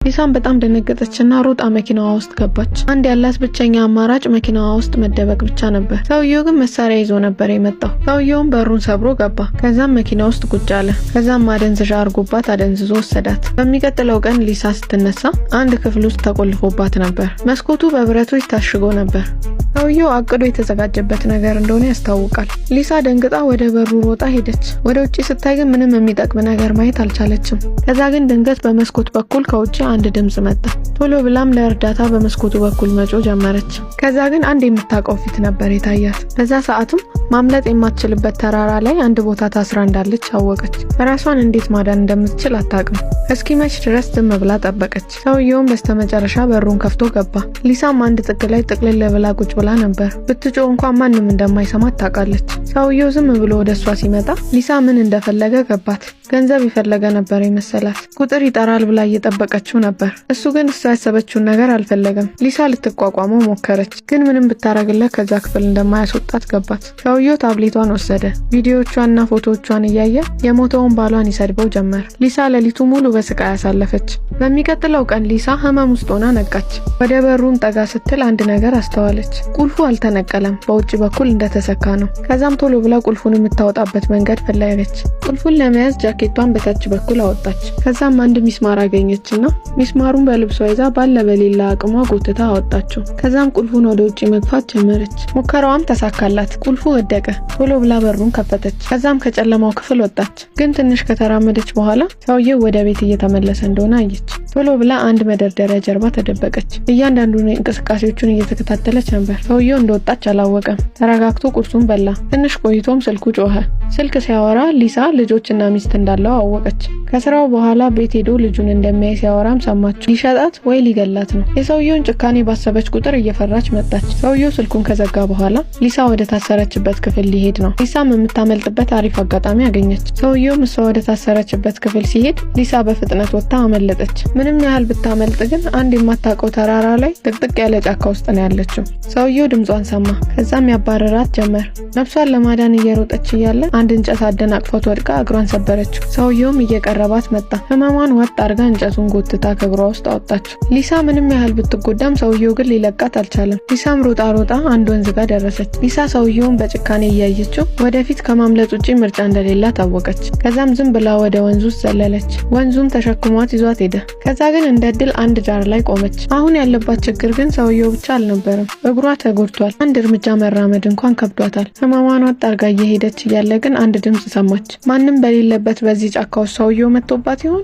ሊሳም በጣም ደነገጠችና ሮጣ መኪናዋ ውስጥ ገባች። አንድ ያላት ብቸኛ አማራጭ መኪናዋ ውስጥ መደበቅ ብቻ ነበር። ሰውየው ግን መሳሪያ ይዞ ነበር የመጣው። ሰውየውም በሩን ሰብሮ ገባ። ከዛም መኪና ውስጥ ቁጭ አለ። ከዛም ማደንዘዣ አርጎባት አደንዝዞ ወሰዳት። በሚቀጥለው ቀን ሊሳ ስትነሳ አንድ ክፍል ውስጥ ተቆልፎባት ነበር። መስኮቱ በብረቶች ታሽጎ ነበር። ሰውየው አቅዶ የተዘጋጀበት ነገር እንደሆነ ያስታውቃል። ሊሳ ደንግጣ ወደ በሩ ሮጣ ሄደች። ወደ ውጪ ስታይ ግን ምንም የሚጠቅም ነገር ማየት አልቻለችም። ከዛ ግን ድንገት በመስኮት በኩል ከውጪ አንድ ድምጽ መጣ። ቶሎ ብላም ለእርዳታ በመስኮቱ በኩል መጮህ ጀመረች። ከዛ ግን አንድ የምታውቀው ፊት ነበር የታያት። በዛ ሰዓትም ማምለጥ የማትችልበት ተራራ ላይ አንድ ቦታ ታስራ እንዳለች አወቀች። ራሷን እንዴት ማዳን እንደምትችል አታውቅም። እስኪመሽ ድረስ ዝም ብላ ጠበቀች። ሰውየውም በስተመጨረሻ በሩን ከፍቶ ገባ። ሊሳም አንድ ጥግ ላይ ጥቅልል ብላ ቁጭ ብላ ነበር። ብትጮህ እንኳን ማንም እንደማይሰማት ታውቃለች። ሰውየው ዝም ብሎ ወደሷ ሲመጣ ሊሳ ምን እንደፈለገ ገባት። ገንዘብ ይፈልገ ነበር የመሰላት። ቁጥር ይጠራል ብላ እየጠበቀችው ነበር። እሱ ግን እሷ ያሰበችውን ነገር አልፈለገም። ሊሳ ልትቋቋመው ሞከረች፣ ግን ምንም ብታረግለት ከዛ ክፍል እንደማያስወጣት ገባት። ሰውየው ታብሌቷን ወሰደ። ቪዲዮዎቿንና ፎቶዎቿን እያየ የሞተውን ባሏን ይሰድበው ጀመር። ሊሳ ሌሊቱ ሙሉ በስቃይ አሳለፈች። በሚቀጥለው ቀን ሊሳ ህመም ውስጥ ሆና ነቃች። ወደ በሩም ጠጋ ስትል አንድ ነገር አስተዋለች። ቁልፉ አልተነቀለም፣ በውጭ በኩል እንደተሰካ ነው። ከዛም ቶሎ ብላ ቁልፉን የምታወጣበት መንገድ ፈለገች። ቁልፉን ለመያዝ ጃኬቷን በታች በኩል አወጣች። ከዛም አንድ ሚስማር አገኘችና ሚስማሩን በልብሷ ይዛ ባለ በሌላ አቅሟ ጎትታ አወጣችው። ከዛም ቁልፉን ወደ ውጪ መግፋት ጀመረች። ሙከራዋም ተሳካላት። ቁልፉ ወደቀ። ቶሎ ብላ በሩን ከፈተች። ከዛም ከጨለማው ክፍል ወጣች። ግን ትንሽ ከተራመደች በኋላ ሰውየው ወደ ቤት እየተመለሰ እንደሆነ አየች። ቶሎ ብላ አንድ መደርደሪያ ጀርባ ተደበቀች። እያንዳንዱን እንቅስቃሴዎቹን እየተከታተለች ነበር። ሰውየው እንደወጣች አላወቀም። ተረጋግቶ ቁርሱን በላ። ትንሽ ቆይቶም ስልኩ ጮኸ። ስልክ ሲያወራ ሊሳ ልጆችና ሚስት እንዳለው አወቀች። ከስራው በኋላ ቤት ሄዶ ልጁን እንደሚያይ ሲያወራም ሰማች። ሊሸጣት ወይ ሊገላት ነው። የሰውየውን ጭካኔ ባሰበች ቁጥር እየፈራች መጣች። ሰውየው ስልኩን ከዘጋ በኋላ ሊሳ ወደ ታሰረችበት ክፍል ሊሄድ ነው። ሊሳም የምታመልጥበት አሪፍ አጋጣሚ አገኘች። ሰውየውም እሷ ወደ ታሰረችበት ክፍል ሲሄድ ሊሳ በፍጥነት ወጥታ አመለጠች። ምንም ያህል ብታመልጥ ግን አንድ የማታውቀው ተራራ ላይ ጥቅጥቅ ያለ ጫካ ውስጥ ነው ያለችው። ሰውየው ድምጿን ሰማ። ከዛም ያባረራት ጀመር። ነፍሷን ለማዳን እየሮጠች እያለ አንድ እንጨት አደናቅፏት ወድቃ እግሯን ሰበረችው። ሰውየውም እየቀረባት መጣ። ህመሟን ወጥ አርጋ እንጨቱን ጎትታ ከእግሯ ውስጥ አወጣችው። ሊሳ ምንም ያህል ብትጎዳም ሰውየው ግን ሊለቃት አልቻለም። ሊሳም ሮጣ አንድ ወንዝ ጋር ደረሰች። ሊሳ ሰውየውን በጭካኔ እያየችው ወደፊት ከማምለጥ ውጪ ምርጫ እንደሌላት ታወቀች። ከዛም ዝም ብላ ወደ ወንዙ ውስጥ ዘለለች። ወንዙም ተሸክሟት ይዟት ሄደ። ከዛ ግን እንደ ድል አንድ ዳር ላይ ቆመች። አሁን ያለባት ችግር ግን ሰውየው ብቻ አልነበረም። እግሯ ተጎድቷል። አንድ እርምጃ መራመድ እንኳን ከብዷታል። ህመሟን ወጥ አርጋ እየሄደች እያለ ግን አንድ ድምጽ ሰማች። ማንም በሌለበት በዚህ ጫካ ውስጥ ሰውየው መጥቶባት ይሆን?